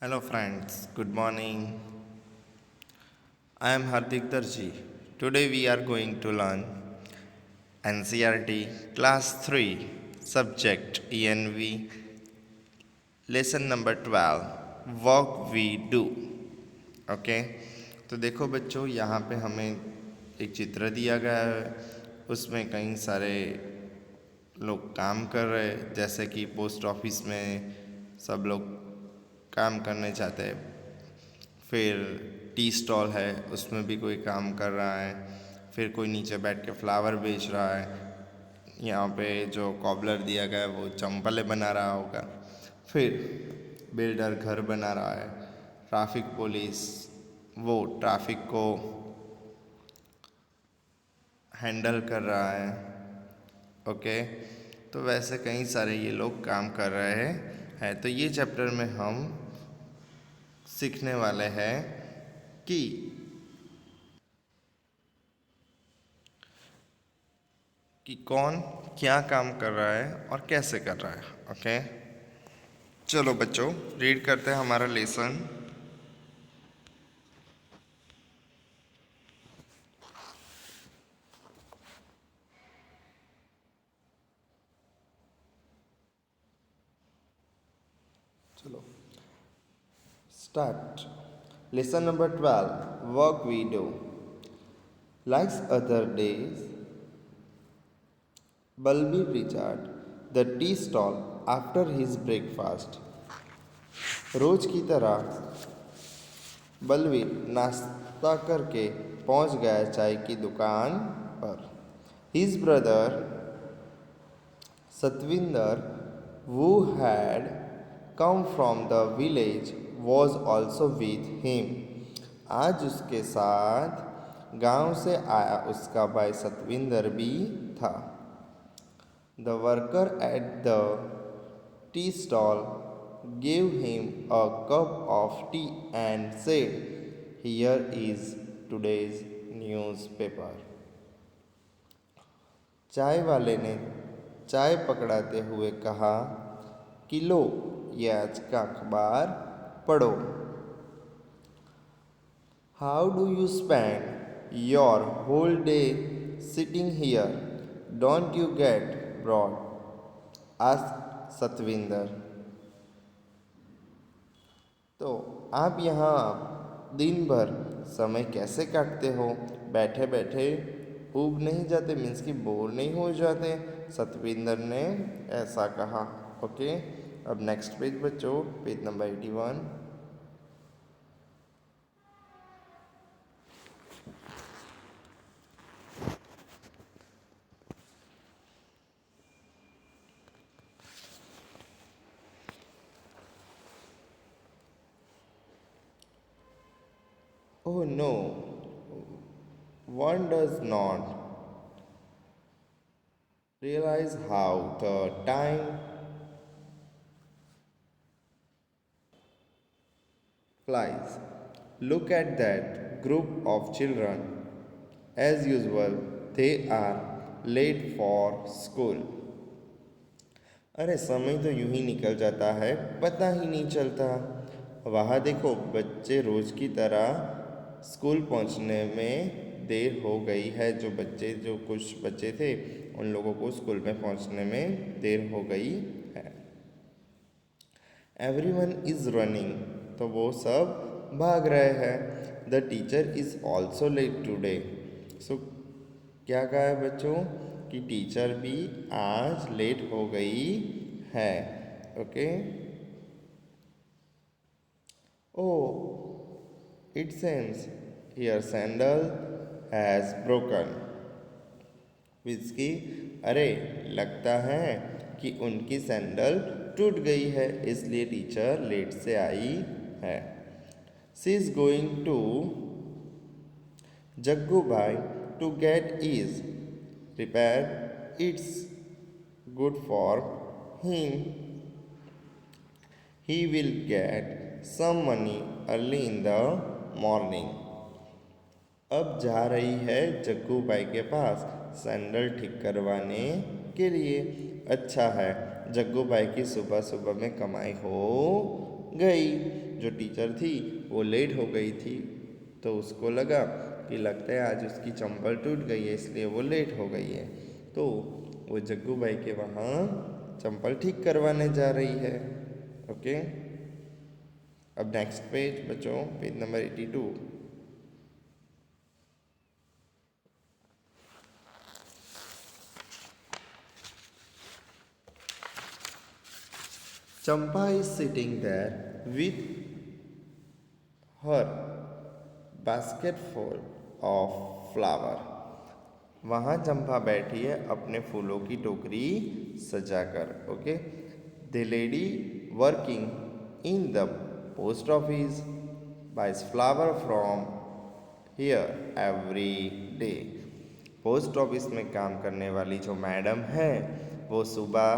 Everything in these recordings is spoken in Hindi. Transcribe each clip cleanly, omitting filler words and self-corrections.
Hello friends, good morning. I am Hardik Darji. Today we are going to learn NCRT Class 3 Subject ENV Lesson number 12 Work We Do. Okay तो देखो बच्चों यहाँ पे हमें एक चित्र दिया गया है। उसमें कई सारे लोग काम कर रहे हैं, जैसे कि पोस्ट ऑफिस में सब लोग काम करने जाते हैं। फिर टी स्टॉल है, उसमें भी कोई काम कर रहा है। फिर कोई नीचे बैठ के फ्लावर बेच रहा है। यहाँ पे जो कॉबलर दिया गया है वो चंपलें बना रहा होगा। फिर बिल्डर घर बना रहा है। ट्रैफिक पुलिस वो ट्रैफिक को हैंडल कर रहा है। ओके, तो वैसे कई सारे ये लोग काम कर रहे हैं। तो ये चैप्टर में हम सीखने वाले हैं कि कौन क्या काम कर रहा है और कैसे कर रहा है। ओके, चलो बच्चों रीड करते हैं हमारा लेसन। चलो start. Lesson number 12 work we do. Like other days, Balbir recharged the tea stall after his breakfast. रोज की तरह बलवीर नाश्ता करके पहुंच गया चाय की दुकान पर। His brother Satvinder, who had come from the village, was also with him. आज उसके साथ गांव से आया उसका भाई सतविंदर भी था। The worker at the tea stall gave him a cup of tea and said, "Here is today's newspaper." चाय वाले ने चाय पकड़ाते हुए कहा कि लो, ये आज का अखबार पढ़ो। How do you spend your whole day sitting here? Don't you get bored? Asked Satwinder. तो आप यहाँ दिन भर समय कैसे काटते हो? बैठे बैठे ऊब नहीं जाते, मीन्स कि बोर नहीं हो जाते? सतविंदर ने ऐसा कहा। ओके, अब नेक्स्ट पेज बच्चों, page number 81। Oh no, one does not realize how the time flies. Look at that group of children. As usual, they are late for school. अरे समय तो यूं ही निकल जाता है, पता ही नहीं चलता। वहाँ देखो, बच्चे रोज की तरह स्कूल पहुँचने में देर हो गई है। जो कुछ बच्चे थे उन लोगों को स्कूल में पहुँचने में देर हो गई है। एवरीवन इज रनिंग, तो वो सब भाग रहे हैं। The teacher is also late today. So क्या कहा है बच्चों कि टीचर भी आज लेट हो गई है। Okay, oh it seems her sandal has broken. Whisky, अरे लगता है कि उनकी सैंडल टूट गई है, इसलिए टीचर लेट से आई है। She is going to Jaggu भाई to get his repair. It's good for him. He will get some money early in the morning. अब जा रही है जग्गू भाई के पास सैंडल ठीक करवाने के लिए। अच्छा है, जग्गू भाई की सुबह सुबह में कमाई हो गई। जो टीचर थी वो लेट हो गई थी, तो उसको लगा कि लगता है आज उसकी चंपल टूट गई है, इसलिए वो लेट हो गई है। तो वो जग्गू भाई के वहाँ चंपल ठीक करवाने जा रही है। ओके, अब नेक्स्ट पेज बच्चों, page number 82। Champa is sitting there with her basket full of flower. वहाँ चंपा बैठी है अपने फूलों की टोकरी सजाकर। Okay, the lady working in the post office buys flower from here every day. Post office में काम करने वाली जो मैडम है वो सुबह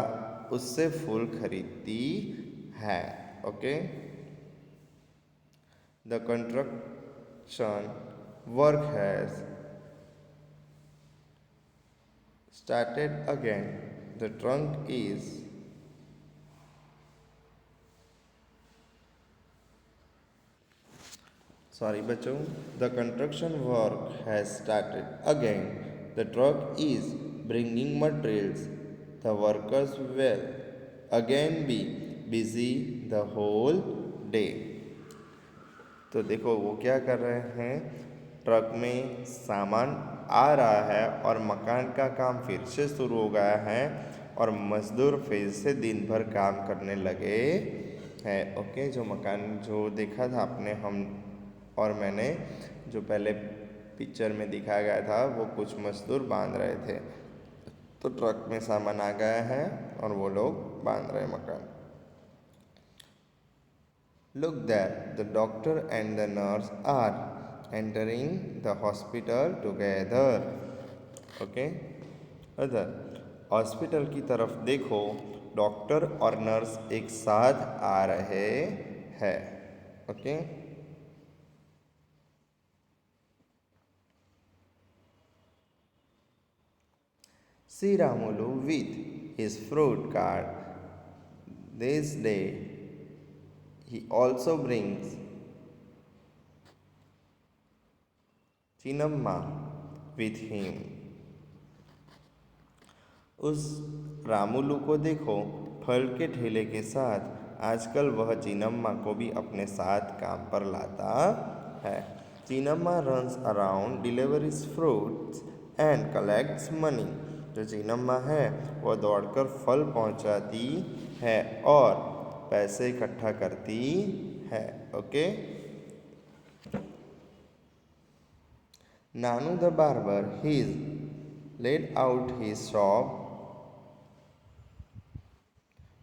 उससे फूल खरीदती है। Okay, the construction work has started again. The trunk is sorry बच्चों, the construction work has started again. The truck is bringing materials. The workers will again be busy the whole day. तो देखो वो क्या कर रहे हैं, ट्रक में सामान आ रहा है और मकान का काम फिर से शुरू हो गया है और मजदूर फिर से दिन भर काम करने लगे हैं। ओके, जो मकान जो देखा था आपने हम और मैंने, जो पहले पिक्चर में दिखाया गया था, वो कुछ मजदूर बांध रहे थे। तो ट्रक में सामान आ गया है और वो लोग बांध रहे मकान। Look there, the doctor and the nurse are entering the hospital together. Okay? Other hospital की तरफ देखो, डॉक्टर और नर्स एक साथ आ रहे हैं। Okay, see Ramulu with his fruit cart. This day he also brings Chinamma with him. उस रामुलू को देखो फल के ठेले के साथ, आजकल वह चीनम्मा को भी अपने साथ काम पर लाता है। Cheenamma runs around deliveries fruits and collects money. जो चीनम्मा है वह दौड़कर फल पहुंचाती है और पैसे इकट्ठा करती है। Okay, Nanu the barber he laid out his shop,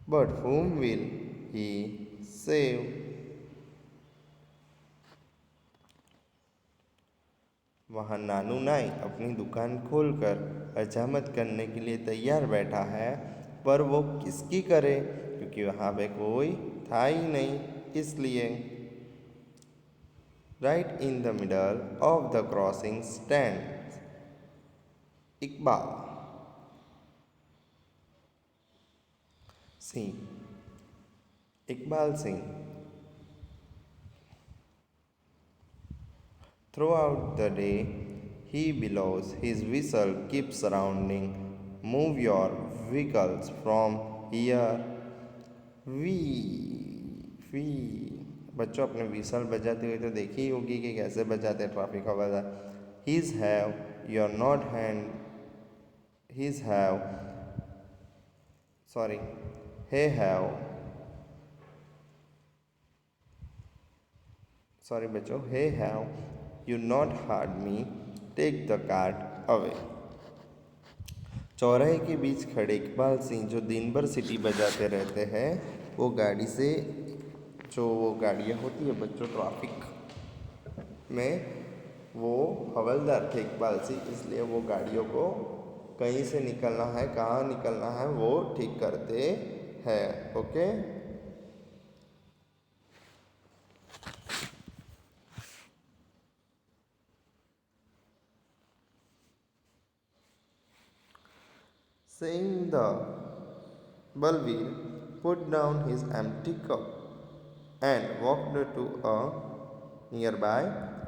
but whom will he save? वहाँ नानू नाई अपनी दुकान खोलकर हजामत करने के लिए तैयार बैठा है, पर वो किसकी करे, क्योंकि वहाँ पे कोई था ही नहीं। इसलिए right in the middle of the crossing stand Iqbal Singh. Iqbal Singh throughout the day he blows his whistle, keeps sounding, move your vehicles from here. We we बच्चों अपने विसल बजाते हुए तो देखी ही होगी कि कैसे बजाते हैं ट्रैफिक हवलदार। He's have your not hand, he's have sorry he have sorry बच्चों, he have you not hard me, take the cart away. चौराहे के बीच खड़े इकबाल सिंह जो दिन भर सीटी बजाते रहते हैं, वो गाड़ी से, जो वो गाड़ियाँ होती है बच्चों ट्रैफिक में, वो हवलदार थे इकबाल सिंह, इसलिए वो गाड़ियों को कहीं से निकलना है, कहाँ निकलना है, वो ठीक करते हैं। Okay, saying the Balveer put down his empty cup and walked to a nearby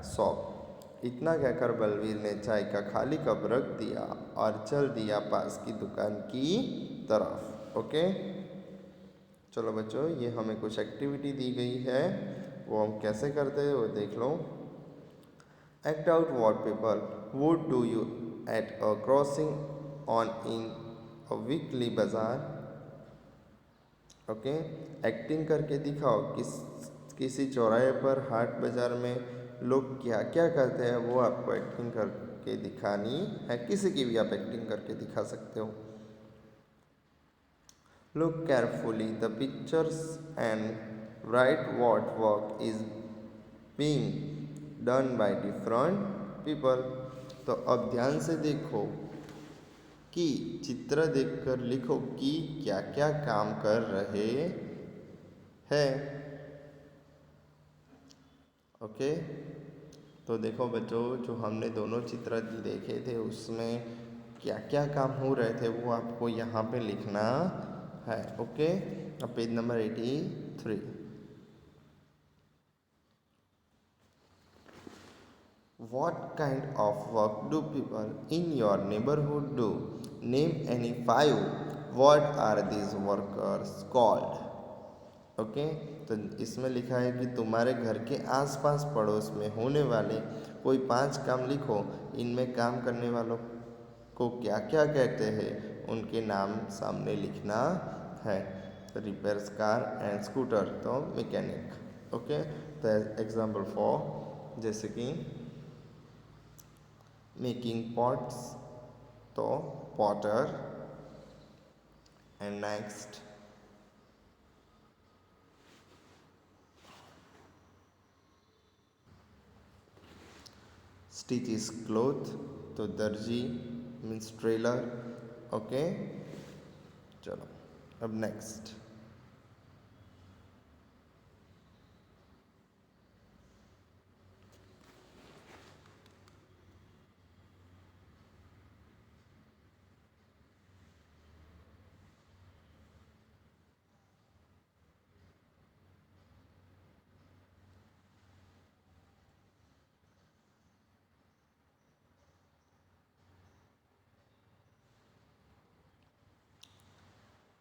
shop. इतना कहकर बलवीर ने चाय का खाली कप रख दिया और चल दिया पास की दुकान की तरफ। ओके, चलो बच्चों, ये हमें कुछ एक्टिविटी दी गई है, वो हम कैसे करते हैं वो देख लो। Act out what people would do you at a crossing on in a weekly बाजार। ओके, एक्टिंग करके दिखाओ किसी चौराहे पर हाट बाजार में लोग क्या क्या करते हैं, वो आपको एक्टिंग करके दिखानी है। किसी की भी आप एक्टिंग करके दिखा सकते हो। Look carefully the pictures and right what work is being done by different people. तो अब ध्यान से देखो कि चित्र देखकर लिखो कि क्या क्या काम कर रहे हैं। ओके, तो देखो बच्चों, जो हमने दोनों चित्र देखे थे उसमें क्या क्या काम हो रहे थे वो आपको यहाँ पे लिखना है। ओके, अब page number 83। What kind of work do people in your neighborhood do? Name any 5. What are these workers called? Okay, तो इसमें लिखा है कि तुम्हारे घर के आसपास पड़ोस में होने वाले कोई 5 काम लिखो। इनमें काम करने वालों को क्या क्या कहते हैं, उनके नाम सामने लिखना है। रिपेयर्स कार एंड स्कूटर, तो मैकेनिक। ओके, तो एग्जाम्पल फॉर, जैसे कि मेकिंग पॉट्स, तो Potter. And next stitches cloth, तो दर्जी मीन्स ट्रेलर। ओके, चलो अब next.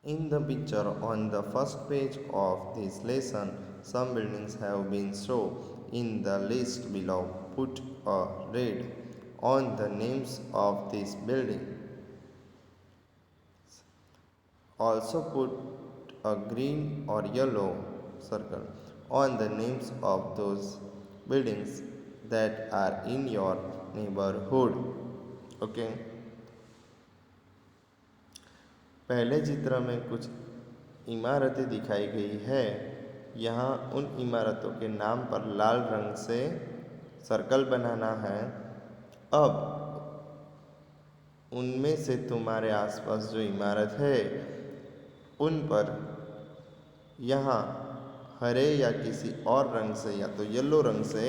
In the picture on the first page of this lesson, some buildings have been shown. In the list below, put a red on the names of this building. Also put a green or yellow circle on the names of those buildings that are in your neighborhood. Okay. पहले चित्र में कुछ इमारतें दिखाई गई है। यहाँ उन इमारतों के नाम पर लाल रंग से सर्कल बनाना है। अब उनमें से तुम्हारे आसपास जो इमारत है उन पर यहाँ हरे या किसी और रंग से या तो येलो रंग से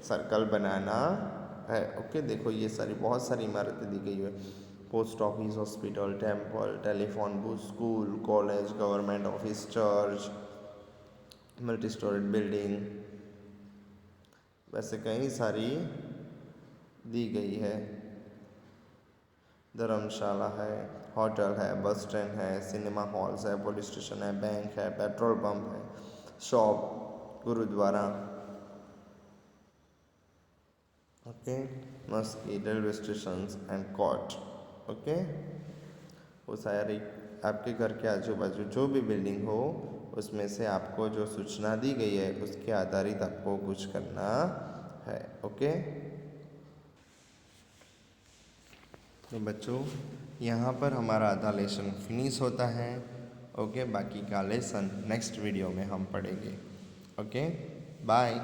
सर्कल बनाना है। ओके, देखो ये बहुत सारी इमारतें दी गई है। Post office, hospital, temple, telephone booth, school, college, government office, church, multi storeyed building, वैसे कई सारी दी गई है। धर्मशाला है, होटल है, बस स्टैंड है, सिनेमा हॉल्स है, पुलिस स्टेशन है, बैंक है, पेट्रोल पंप है, शॉप, गुरुद्वारा। ओके, मस्जिद, railway station and court. Okay, वो सारी आपके घर के आजू बाजू जो भी बिल्डिंग हो उसमें से आपको जो सूचना दी गई है उसके आधारित आपको कुछ करना है। ओके, तो बच्चों यहाँ पर हमारा आधा लेसन फिनिश होता है। ओके, बाकी का लेसन नेक्स्ट वीडियो में हम पढ़ेंगे। Okay, bye.